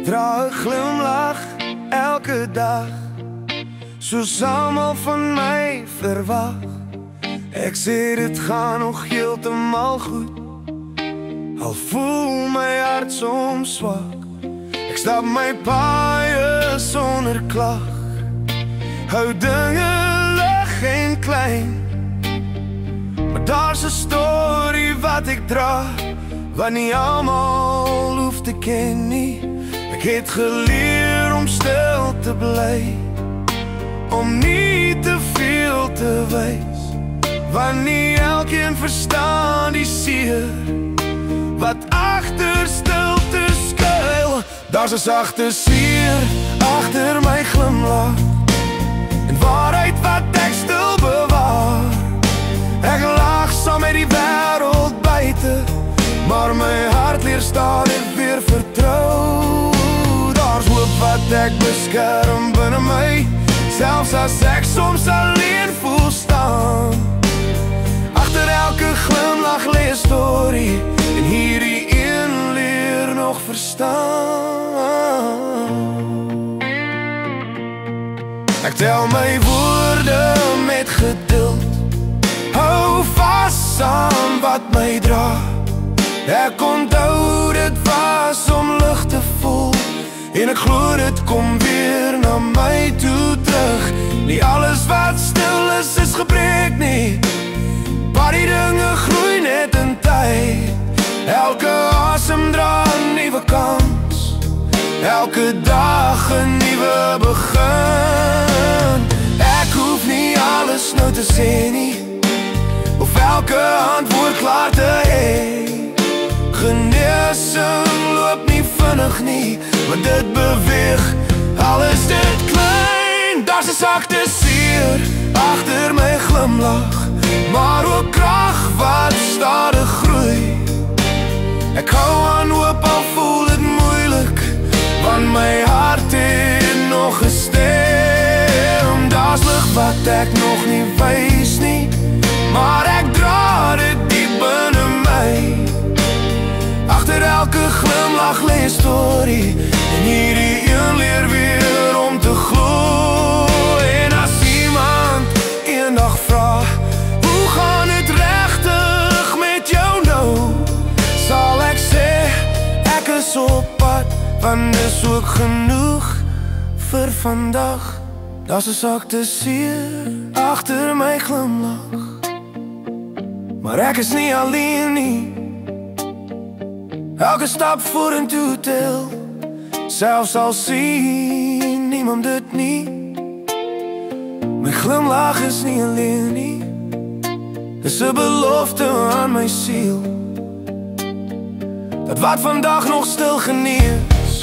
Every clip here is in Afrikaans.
dra 'n glimlach elke dag, soos almal van my verwag. Ek sê dit gaan nog heeltemal goed, al voel my hart soms swak. Ek stap my paaie sonder klag, hou dinge lig en klein. Maar daar's 'n storie wat ek dra, wat nie almal hoef te ken nie. Ek het geleer om stil te bly, om nie te veel te wys, want nie elkeen verstaan die seer wat agter stilte skuil. Daar's 'n sagte seer agter my glimlach, en waarheid wat ek stil bewaar. Ek lag saam met die wêreld buite, maar my hart leer stadig weer vertrou. Daar's hoop wat ek beskerm binne my, selfs as ek soms alleen voel staan. Agter elke glimlach lê 'n storie, en hierdie een leer nog verstaan. Ek tel my woorde met geduld, hou vas aan wat my dra. Ek onthou dit was om lig te voel, en ek glo dit kom weer na my toe terug. Nie alles wat stil is gebreek nie, maar die dinge groei net in tyd. Elke asem dra 'n nuwe kans, elke dag 'n nuwe begin. Ek hoef nie alles nou te sê nie, of elke antwoord klaar te hê. Genesing loop nie vinnig nie, maar dit beweeg, al is dit klein. Daar's 'n sagte seer agter my glimlach, maar ook krag wat stadig groei. Ek hou aan hoop al voel dit moeilik, want my hart het nog 'n stem. Daar's lig wat ek nog nie wys nie, maar ek dra dit diep binne my. Agter elke glimlach lê 'n storie, en hierdie een leer weer om te glo. En as iemand eendag vra, hoe gaan het regtig met jou nou, sal ek sê, ek is op pad, want dis ook genoeg vir vandag. Daar's 'n sagte seer agter my glimlach, maar ek is nie alleen nie. Elke stap vorentoe tel, selfs al sien niemand dit nie. My glimlach is nie alleen nie, dis 'n belofte aan my siel, dat wat vandag nog stil genees,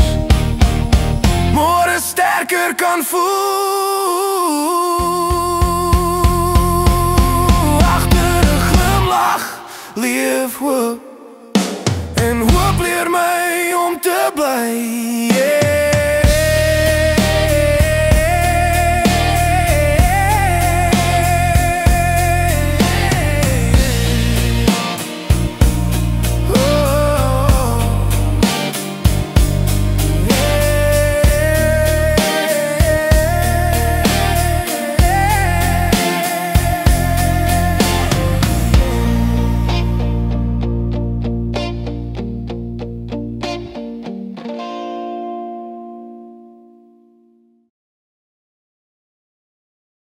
môre sterker kan voel. Agter 'n glimlach leef hoop, en hoop leer my om te bly.